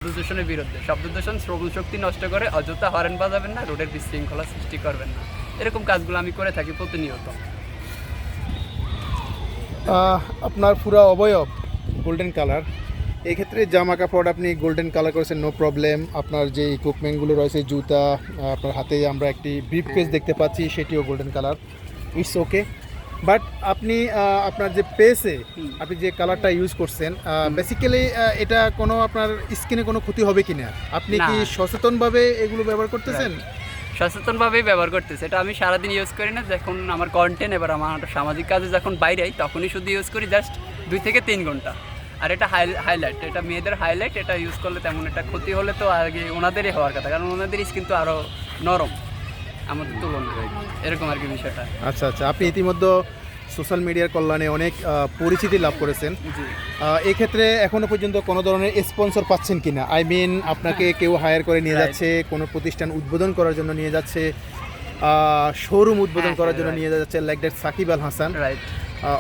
দূষণের বিরুদ্ধে। শব্দ দূষণ শ্রবণ শক্তি নষ্ট করে, অযথা হরেন বাজাবেন না, রোডের বিশৃঙ্খলা সৃষ্টি করবেন না। এরকম কাজগুলো আমি করে থাকি প্রতিনিয়ত। আপনার পুরো অবয়ব গোল্ডেন কালার, এক্ষেত্রে জামা কাপড় আপনি গোল্ডেন কালার করেছেন, নো প্রবলেম। আপনার যে ইকুইপমেন্টগুলো রয়েছে, জুতা, আপনার হাতে আমরা একটি ব্রিফ কেস দেখতে পাচ্ছি, সেটিও golden colour, it's okay. But আপনি আপনার যে পেসে আপনি যে কালারটা ইউজ করছেন, বেসিক্যালি এটা কোনো আপনার স্কিনে কোনো ক্ষতি হবে কি না? আপনি কি সচেতনভাবে এগুলো ব্যবহার করতেছেন? সচেতনভাবেই ব্যবহার করতেছে। এটা আমি সারাদিন ইউজ করি না, যখন আমার কন্টেন্ট এবার আমার সামাজিক কাজে যখন বাইরে আই তখনই শুধু ইউজ করি, জাস্ট 2 থেকে 3 ঘন্টা। আর এটা হাইলাইট, এটা মেয়েদের হাইলাইট। এটা ইউজ করলে তেমন একটা ক্ষতি হলে তো আগে ওনাদেরই হওয়ার কথা, কারণ ওনাদের স্কিন তো আরও নরম আমাদের তুলনায়, এরকম আর কি বিষয়টা। আচ্ছা আচ্ছা, আপনি ইতিমধ্যে সোশ্যাল মিডিয়ার কল্যাণে অনেক পরিচিতি লাভ করেছেন। এই ক্ষেত্রে এখনো পর্যন্ত কোনো ধরনের স্পন্সর পাচ্ছেন কিনা? আই মিন, আপনাকে কেউ হায়ার করে নিয়ে যাচ্ছে, কোনো প্রতিষ্ঠান উদ্বোধন করার জন্য নিয়ে যাচ্ছে, শোরুম উদ্বোধন করার জন্য নিয়ে যাচ্ছে, লাইক দ্যাট সাকিব আল হাসান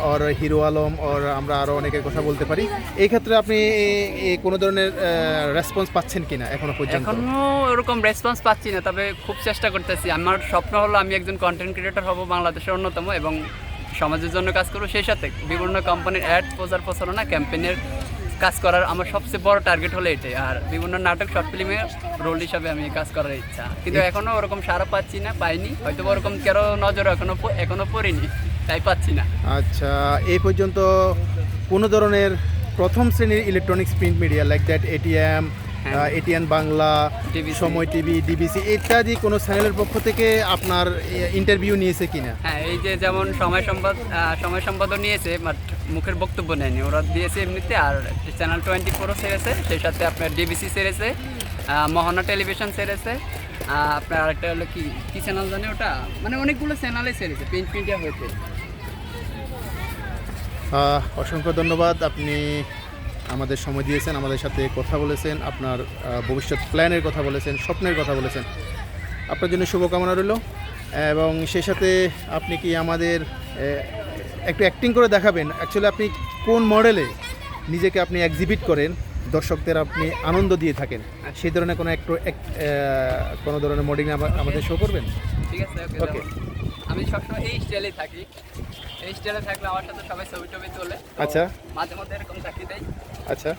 ওর হিরো আলম ওর আমরা আরও অনেকের কথা বলতে পারি। এই ক্ষেত্রে আপনি কোনো ধরনের রেসপন্স পাচ্ছেন কিনা এখনো পর্যন্ত? এখনো ওরকম রেসপন্স পাচ্ছি না, তবে খুব চেষ্টা করতেছি। আমার স্বপ্ন হলো আমি একজন কন্টেন্ট ক্রিয়েটর হব, বাংলাদেশের অন্যতম, এবং সমাজের জন্য কাজ করবো। সেই সাথে বিভিন্ন কোম্পানির অ্যাড প্রচারণা ক্যাম্পেইনের কাজ করার আমার সবচেয়ে বড় টার্গেট হলো এটাই। আর বিভিন্ন নাটক, শর্ট ফিল্মের রোল হিসাবে আমি কাজ করার ইচ্ছা, কিন্তু এখনও ওরকম সারা পাচ্ছি না, পাইনি। হয়তো ওরকম কারো নজরে এখনো পড়িনি, তাই পাচ্ছি না। আচ্ছা, এই পর্যন্ত কোনো ধরনের প্রথম শ্রেণীর electronics print media like that ATM, ATN Bangla, সময় টিভি, ডিবিসি ইত্যাদি কোনো চ্যানেলের পক্ষ থেকে আপনার ইন্টারভিউ নিয়েছে কিনা? হ্যাঁ, এই যে যেমন সময় সংবাদও নিয়েছে, বাট মুখের বক্তব্য নেয়নি, ওরা দিয়েছে এমনিতে। আর চ্যানেল 24ও ছেড়েছে, সেই সাথে আপনার ডিবিসি ছেড়েছে, মোহনা টেলিভিশন ছেড়েছে, আপনার আরেকটা হলো কি চ্যানেল জানে ওটা, মানে অনেকগুলো চ্যানেলে ছেড়েছে প্রিন্ট মিডিয়া হয়েছে। অসংখ্য ধন্যবাদ, আপনি আমাদের সময় দিয়েছেন, আমাদের সাথে কথা বলেছেন, আপনার ভবিষ্যৎ প্ল্যানের কথা বলেছেন, স্বপ্নের কথা বলেছেন। আপনার জন্য শুভকামনা রইল। এবং সেই সাথে আপনি কি আমাদের একটু অ্যাক্টিং করে দেখাবেন? অ্যাকচুয়ালি আপনি কোন মডেলে নিজেকে আপনি এক্সিবিট করেন, দর্শকদের আপনি আনন্দ দিয়ে থাকেন, সেই ধরনের কোনো ধরনের মডেলিং আমাদের শো করবেন? ঠিক আছে, ওকে। আমি সবসময় এই স্টাইলেই থাকি, এই স্টাইলে থাকলে আমার সাথে সবাই ছবি তোলে। আচ্ছা, মাঝে মধ্যে এরকম চাকরি দেয়। আচ্ছা,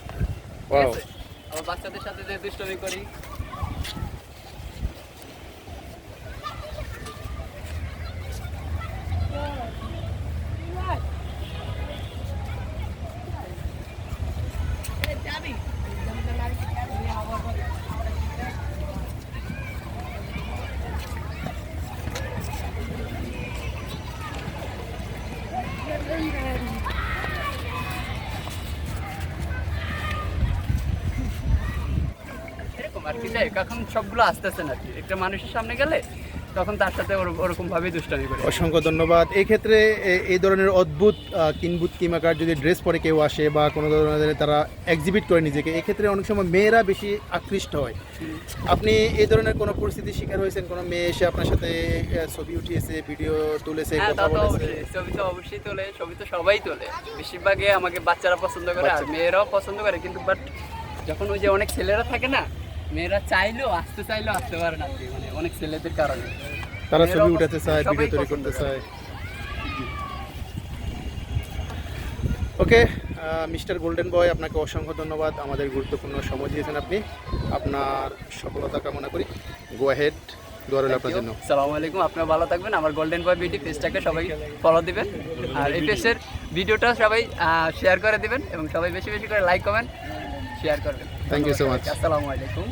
ওয়াও। আমার বাচ্চাদের সাথে যে দুষ্টমি করি, এরকম আর কি। যাই এখন সবগুলো আসতেছে না, একটা মানুষের সামনে গেলে তখন তার সাথে ওরকম ভাবেই দুষ্টামি করি। অসংখ্য ধন্যবাদ। এই ক্ষেত্রে এই ধরনের অদ্ভুত কিমাকার যদি ড্রেস পরে কেউ আসে বা কোনো ধরনের তারা এক্সিবিট করে নিজেকে, এক্ষেত্রে অনেক সময় মেয়েরা বেশি আকৃষ্ট হয়। আপনি এই ধরনের কোনো পরিস্থিতির শিকার হয়েছেন? কোনো মেয়ে এসে আপনার সাথে ছবি উঠিয়েছে, ভিডিও তুলেছে, কথা বলেছে? ছবি তো অবশ্যই তোলে, ছবি তো সবাই তোলে। বেশিরভাগই আমাকে বাচ্চারা পছন্দ করে, আর মেয়েরাও পছন্দ করে। কিন্তু বাট যখন ওই যে অনেক ছেলেরা থাকে না, মেয়েরা আসতে চাইলেও আসতে পারে না, মানে অনেক ছেলেদের কারণে তারা ছবি উঠাতে চায়, ভিডিও তৈরি করতে চায়। ওকে, মিস্টার গোল্ডেন বয়, আপনাকে অসংখ্য ধন্যবাদ, আমাদের গুরুত্বপূর্ণ সময় দিয়েছেন আপনি। আপনার সফলতা কামনা করি। গো অ্যাহেড, দোয়া রইল আপনার জন্য। আসসালামু আলাইকুম, আপনারা ভালো থাকবেন। আমার গোল্ডেন বয় বিউটি পেজটাকে সবাই ফলো দিবেন, আর এই পেজের ভিডিওটা সবাই শেয়ার করে দিবেন, এবং সবাই বেশি বেশি করে লাইক কমেন্ট শেয়ার করবেন। Thank you so much. আসসালামু আলাইকুম।